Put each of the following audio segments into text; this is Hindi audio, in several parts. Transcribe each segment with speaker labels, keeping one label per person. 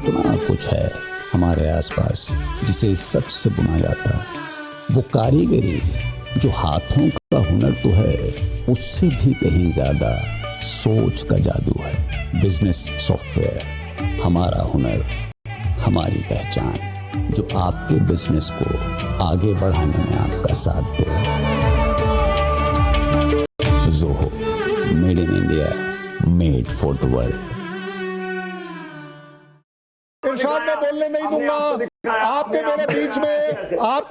Speaker 1: इतना कुछ है हमारे आसपास जिसे सच से बुना जाता है। वो कारीगरी जो हाथों का हुनर तो है, उससे भी कहीं ज्यादा सोच का जादू है। बिजनेस सॉफ्टवेयर, हमारा हुनर, हमारी पहचान, जो आपके बिजनेस को आगे बढ़ाने में आपका साथ दे। Zoho, made in India, made for the world.
Speaker 2: इरशाद में बोलने नहीं दूंगा। आपके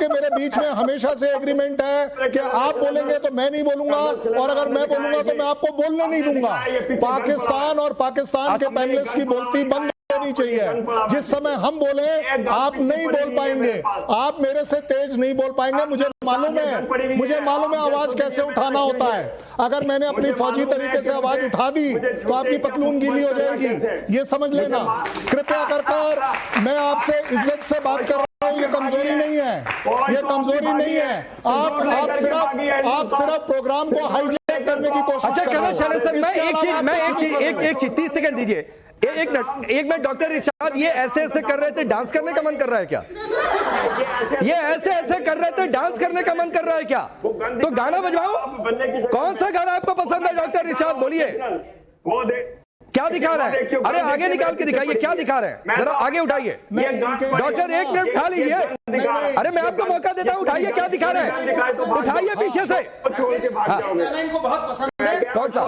Speaker 2: मेरे बीच में हमेशा से एग्रीमेंट है कि आप बोलेंगे तो मैं नहीं बोलूंगा, और अगर मैं बोलूंगा तो मैं आपको बोलने नहीं दूंगा। पाकिस्तान और पाकिस्तान के पैनलिस्ट की बोलती बंद होनी चाहिए। जिस समय हम बोले आप नहीं बोल पाएंगे, आप मेरे से तेज नहीं बोल पाएंगे। मुझे मालूम है आवाज कैसे उठाना होता है। अगर मैंने अपनी फौजी तरीके से आवाज उठा दी तो आपकी पतलून गीली हो जाएगी, ये समझ लेना। कृपया कर मैं आपसे इज्जत से बात कर रहा हूँ, ये कमजोरी नहीं है, ये कमजोरी नहीं है। आप सिर्फ प्रोग्राम को हाईजैक करने की कोशिश कर रहे हैं।
Speaker 3: मैं एक चीज 30 सेकंड दीजिए। एक मिनट डॉक्टर इरशाद, ये ऐसे कर रहे थे, डांस करने का मन कर रहा है क्या? ये ऐसे कर रहे थे, डांस करने का मन कर रहा है क्या? तो गाना बजवाओ। कौन सा गाना आपको पसंद है डॉक्टर इरशाद, बोलिए। क्या दिखा रहा है? अरे आगे निकाल के दिखाइए, क्या दिखा रहे हैं, जरा आगे उठाइए। डॉक्टर 1 मिनट उठा लीजिए। अरे मैं आपको मौका देता हूँ, उठाइए, क्या दिखा रहे हैं? उठाइए पीछे से।
Speaker 4: इनको बहुत पसंद है।
Speaker 3: कौन सा?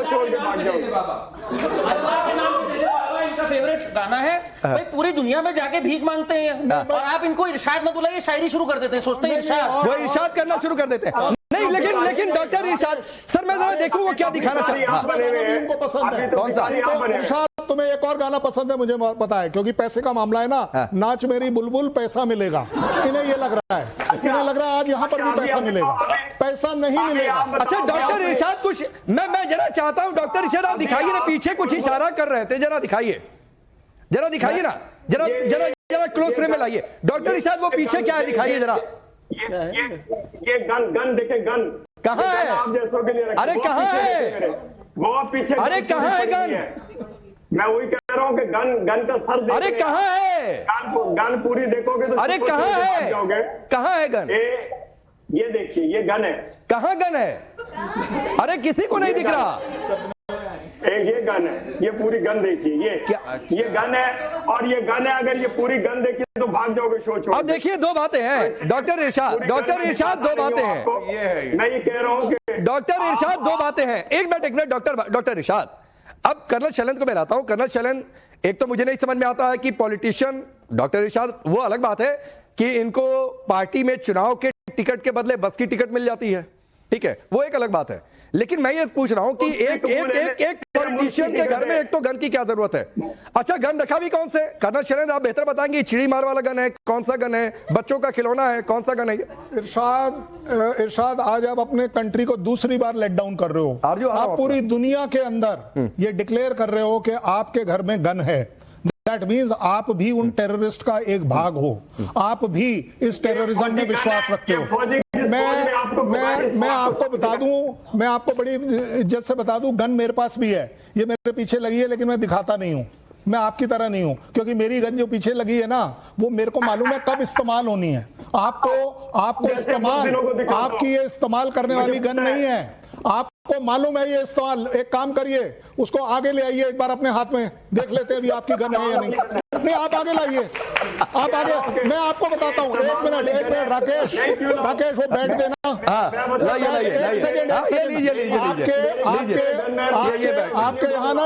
Speaker 4: इनका फेवरेट गाना है भाई, पूरी दुनिया में जाके भीख मांगते हैं और आप इनको इरशाद मत बुलाइए, शायरी शुरू कर देते हैं, सोचते हैं इरशाद,
Speaker 3: वो इरशाद करना शुरू कर देते हैं। नहीं, लेकिन डॉक्टर इरशाद सर, मैं जरा देखूं वो क्या दिखाना चाहता है।
Speaker 2: उनको पसंद है
Speaker 3: कौन सा?
Speaker 2: इरशाद, तुम्हें एक और गाना पसंद है, मुझे पता है, क्योंकि पैसे का मामला है ना। नाच मेरी बुलबुल, पैसा मिलेगा। इन्हें ये लग रहा है, इन्हें लग रहा है आज यहाँ पर भी पैसा मिलेगा। पैसा नहीं मिलेगा।
Speaker 3: अच्छा डॉक्टर इरशाद, कुछ मैं जरा चाहता हूँ डॉक्टर इरशाद, आप दिखाइए ना, पीछे कुछ इशारा कर रहे थे, जरा दिखाइए ना, जरा क्लोज फ्रेम में लाइए। डॉक्टर इरशाद वो पीछे क्या है, दिखाइए जरा।
Speaker 5: ये गन देखे, गन
Speaker 3: कहाँ है? अरे कहाँ है
Speaker 5: वो पीछे?
Speaker 3: अरे कहाँ है गन?
Speaker 5: मैं वही कह रहा हूँ कि गन का सर।
Speaker 3: अरे कहाँ है
Speaker 5: गन पूरी देखोगे तो
Speaker 3: अरे कहाँ है? कहाँ है गन?
Speaker 5: ये देखिए, ये गन है।
Speaker 3: कहाँ गन है? अरे किसी को नहीं दिख रहा।
Speaker 5: ये गन है, ये पूरी गन देखिए, ये गन है, और ये गन है। अगर ये पूरी गन देखिए तो भाग जाओगे शो छोड़।
Speaker 3: अब देखिए, दो बातें हैं डॉक्टर इरशाद, दो बातें हैं।
Speaker 5: मैं ये कह रहा हूँ कि
Speaker 3: डॉक्टर इरशाद दो बातें हैं। एक मिनट डॉक्टर इरशाद, अब कर्नल शैलेंद्र को मैं लाता हूं। कर्नल शैलेंद्र, एक तो मुझे नहीं समझ में आता है कि पॉलिटिशियन, डॉक्टर इरशाद, वो अलग बात है कि इनको पार्टी में चुनाव के टिकट के बदले बस की टिकट मिल जाती है, ठीक है, वो एक अलग बात है। लेकिन मैं ये पूछ रहा हूं कि एक पॉलिटिशियन के घर में एक तो गन की क्या जरूरत है? अच्छा, गन रखा भी कौन से? कर्नल शैलेंद्र आप बेहतर बताएंगे, चिड़ी मार वाला गन है, कौन सा गन है, बच्चों का खिलौना है, कौन सा गन है?
Speaker 2: इरशाद, आज आप अपने कंट्री को दूसरी बार लेट डाउन कर रहे हो। आप पूरी दुनिया के अंदर ये डिक्लेयर कर रहे हो कि आपके घर में गन है। दैट मीन्स आप भी उन टेररिस्ट का एक भाग हो, आप भी इस टेररिज्म में विश्वास रखते हो। मैं आपको बता दूं, मैं आपको बड़ी इज्जत से बता दूं, गन मेरे पास भी है, ये मेरे पीछे लगी है, लेकिन मैं दिखाता नहीं हूं। मैं आपकी तरह नहीं हूं, क्योंकि मेरी गन जो पीछे लगी है ना, वो मेरे को मालूम है कब इस्तेमाल होनी है। आपको आपकी ये इस्तेमाल करने वाली गन नहीं है, आपको मालूम है ये इस्तेमाल। एक काम करिए, उसको आगे ले आइए, एक बार अपने हाथ में देख लेते हैं अभी आपकी गन है या नहीं। आप आगे लाइए, आप आगे, मैं आपको बताता हूँ। एक मिनट राकेश, वो बैठ देना। एक सेकेंड, आपके यहाँ ना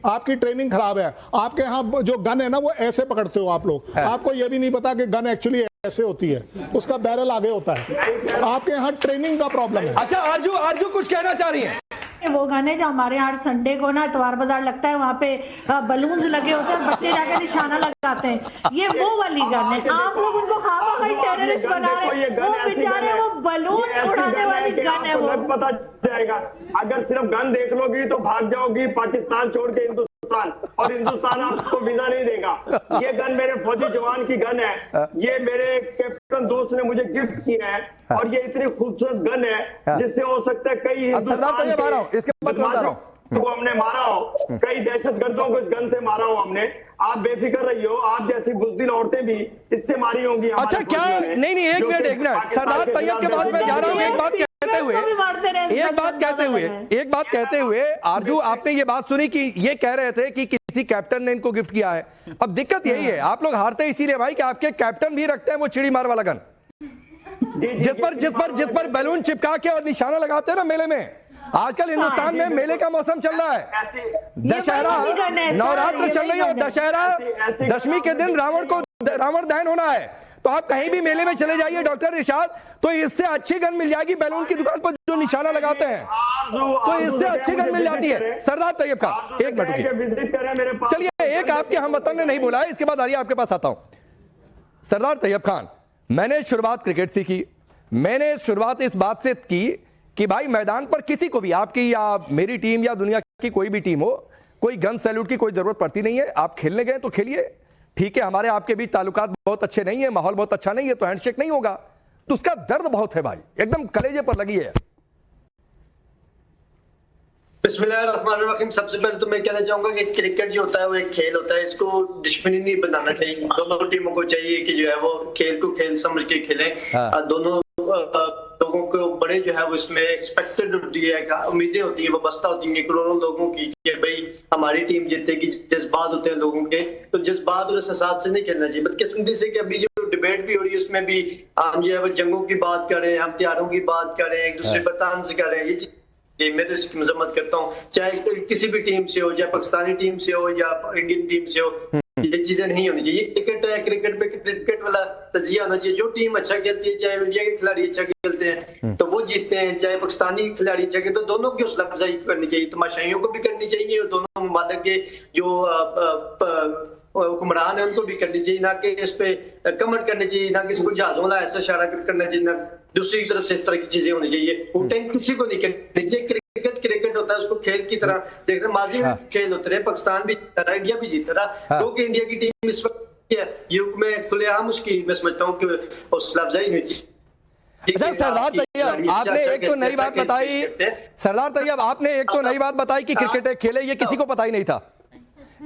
Speaker 2: आपकी ट्रेनिंग खराब है। आपके यहाँ जो गन है ना, वो ऐसे पकड़ते हो आप लोग। आपको ये भी नहीं पता कि गन एक्चुअली ऐसे होती है, उसका बैरल आगे होता है। आपके यहाँ ट्रेनिंग का प्रॉब्लम है।
Speaker 3: अच्छा, आरजू कुछ कहना चाह रही है?
Speaker 6: वो गाने जो हमारे यहाँ संडे को ना इतवार बाजार लगता है, वहाँ पे बलून्स लगे होते हैं, बच्चे जाके निशाना लगाते हैं, ये वो वाली गन है। आप लोग उनको खामा कहीं टेररिस्ट बना रहे हैं, वो बेचारे वो बलून उड़ाने वाली गन है। वो
Speaker 5: पता जाएगा, अगर सिर्फ गन देख लोगी तो भाग जाओगी पाकिस्तान छोड़ के हिंदुस्तान, और हिंदुस्तान आपको वीजा नहीं देगा। ये गन मेरे फौजी जवान की गन है, ये मेरे कैप्टन दोस्त ने मुझे गिफ्ट की है, और ये इतनी खूबसूरत गन है जिससे हो सकता है कई हिंदुस्तान को हमने मारा हो, कई दहशतगर्दों को इस गन से मारा हो हमने। आप बेफिक्र रहिए, आप जैसी बुज़दिल औरतें भी इससे मारी होंगी।
Speaker 3: अच्छा क्या, नहीं एक मिनट सरदार तैयब के बाद मैं जा रहा हूँ। एक बात कहते हुए आरजू, आपने ये बात सुनी कि ये कह रहे थे कि किसी कैप्टन ने इनको गिफ्ट किया है। अब दिक्कत यही है, आप लोग हारते इसीलिए भाई कि आपके कैप्टन भी रखते हैं वो चिड़ी मार वाला गन, जिस पर बैलून चिपका के और निशाना लगाते हैं ना मेले में। आजकल हिंदुस्तान में मेले का मौसम चल रहा है, दशहरा नवरात्र चल रही है, दशहरा दशमी के दिन रावण दहन होना है। तो आप कहीं भी मेले में चले जाइए डॉक्टर इरशाद, तो इससे अच्छी गन मिल जाएगी बैलून की दुकान पर जो निशाना लगाते हैं, तो इससे अच्छी गन मिल जाती है। सरदार तैयब खान एक मिनट, चलिए एक आपके हमवतन ने नहीं बोला है, इसके बाद आइए आपके पास आता हूं। सरदार तैयब खान, मैंने शुरुआत क्रिकेट से की, मैंने शुरुआत इस बात से की कि भाई मैदान पर किसी को भी, आपकी या मेरी टीम या दुनिया की कोई भी टीम हो, कोई गन सैल्यूट की कोई जरूरत पड़ती नहीं है। आप खेलने गए तो खेलिए, ठीक है, हमारे आपके बीच ताल्लुकात बहुत अच्छे नहीं है, माहौल बहुत अच्छा नहीं है, तो हैंडशेक नहीं होगा, तो उसका दर्द बहुत है भाई, एकदम कलेजे पर लगी है।
Speaker 7: बिस्मिल्लाहिर्रहमानिर्रहीम। सबसे पहले तो मैं कहना चाहूंगा कि क्रिकेट जो होता है वो एक खेल होता है, इसको दुश्मनी नहीं बनाना चाहिए। दोनों टीमों को चाहिए कि जो है वो खेल को खेल समझ के खेलें। दोनों लोगों को बड़े जो है वो इसमें एक्सपेक्टेड होती है, उम्मीदें होती है, वाबस्ता होती है करोड़ों लोगों की कि भाई हमारी टीम जीतेगी। जज्बात होते हैं लोगों के, तो जज्बात और एहसास से नहीं खेलना चाहिए। बदकिस्मती से कि अभी जो डिबेट भी हो रही है उसमें भी हम जो है वो जंगों की बात करें, हम हथियारों की बात करें, एक दूसरे पर तांज करें, ये मैं तो इसकी मजम्मत करता हूँ। चाहे किसी भी टीम से हो, चाहे पाकिस्तानी टीम से हो या इंडियन टीम से हो, ये चीजें नहीं होनी चाहिए। क्रिकेट है, क्रिकेट पे क्रिकेट वाला तजिया होना चाहिए। जो टीम अच्छा खेलती है, चाहे इंडिया के खिलाड़ी अच्छा खेलते हैं तो वो जीतते हैं, चाहे पाकिस्तानी खिलाड़ी अच्छा खेलते, तो दोनों की हौसला अफजाई करनी चाहिए, तमाशाइयों को भी करनी चाहिए और दोनों ममालिक के जो हुक्मरान है उनको भी करनी चाहिए, ना कि इस पे कमेंट करनी चाहिए, ना किसी को जहाजों वाला ऐसा इशारा करना चाहिए, ना दूसरी तरफ से इस तरह की चीजें होनी चाहिए। वोटिंग किसी को नहीं करनी चाहिए। क्रिकेट होता है, उसको खेल की तरह देखते हैं। माजी में खेल होते रहे, पाकिस्तान भी जीता रहा, इंडिया भी जीता रहा, क्योंकि इंडिया की टीम इस वक्त युग में खुलेआम उसकी मैं समझता हूँ कि हौसला अफजाई हुई थी।
Speaker 3: सरदार तैयब आपने एक तो नई बात बताई, सरदार तैयब आपने एक तो नई बात बताई कि क्रिकेट एक खेल है, ये किसी को पता ही नहीं था,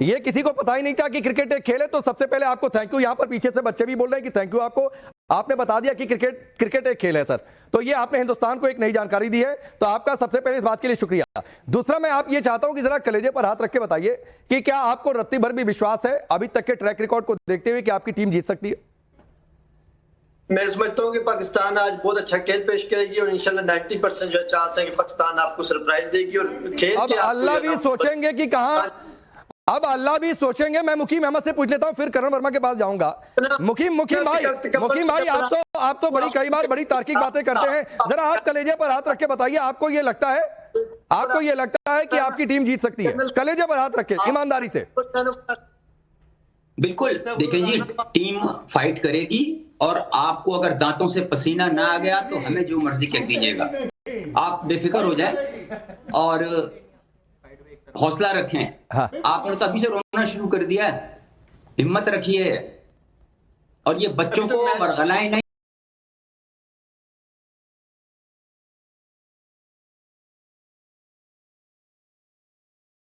Speaker 3: ये किसी को पता ही नहीं था कि क्रिकेट एक खेल है। तो सबसे पहले आपको थैंक यू, यहां पर पीछे से बच्चे भी बोल रहे हैं कि थैंक यू आपको, आपने बता दिया कि क्रिकेट एक खेल है सर। तो ये आपने हिंदुस्तान को एक नई जानकारी दी है, तो आपका सबसे पहले इस बात के लिए शुक्रिया। दूसरा, मैं आप ये चाहता हूं कि जरा कलेजे पर हाथ रख के बताइए कि क्या आपको रत्ती भर भी विश्वास है अभी तक के ट्रैक रिकॉर्ड को देखते हुए कि आपकी टीम जीत सकती है?
Speaker 7: मैं समझता हूँ कि पाकिस्तान आज बहुत अच्छा खेल पेश करेगी और इंशाल्लाह 90% जो चांस है कि पाकिस्तान आपको सरप्राइज देगी। और खेल
Speaker 3: अब अल्लाह भी सोचेंगे कि कहां, अब अल्लाह भी सोचेंगे। मैं मुकीम अहमद से पूछ लेता हूं, फिर करण वर्मा के पास जाऊंगा। मुकीम भाई आप तो बड़ी कई बार बड़ी तार्किक बातें करते हैं, जरा आप कलेजे पर हाथ रख के बताइए, आपको ये लगता है कि आपकी टीम जीत सकती है? कलेजे पर हाथ रखे ईमानदारी से।
Speaker 8: बिल्कुल, देखिए जी, टीम फाइट करेगी और आपको अगर दांतों से पसीना ना आ गया तो हमें जो मर्जी कह दीजिएगा, आप बेफिक्र हो जाए और हौसला रखें। हाँ। आपने तो अभी से रोना शुरू कर दिया है, हिम्मत रखिए और ये बच्चों को बरगलाएं नहीं।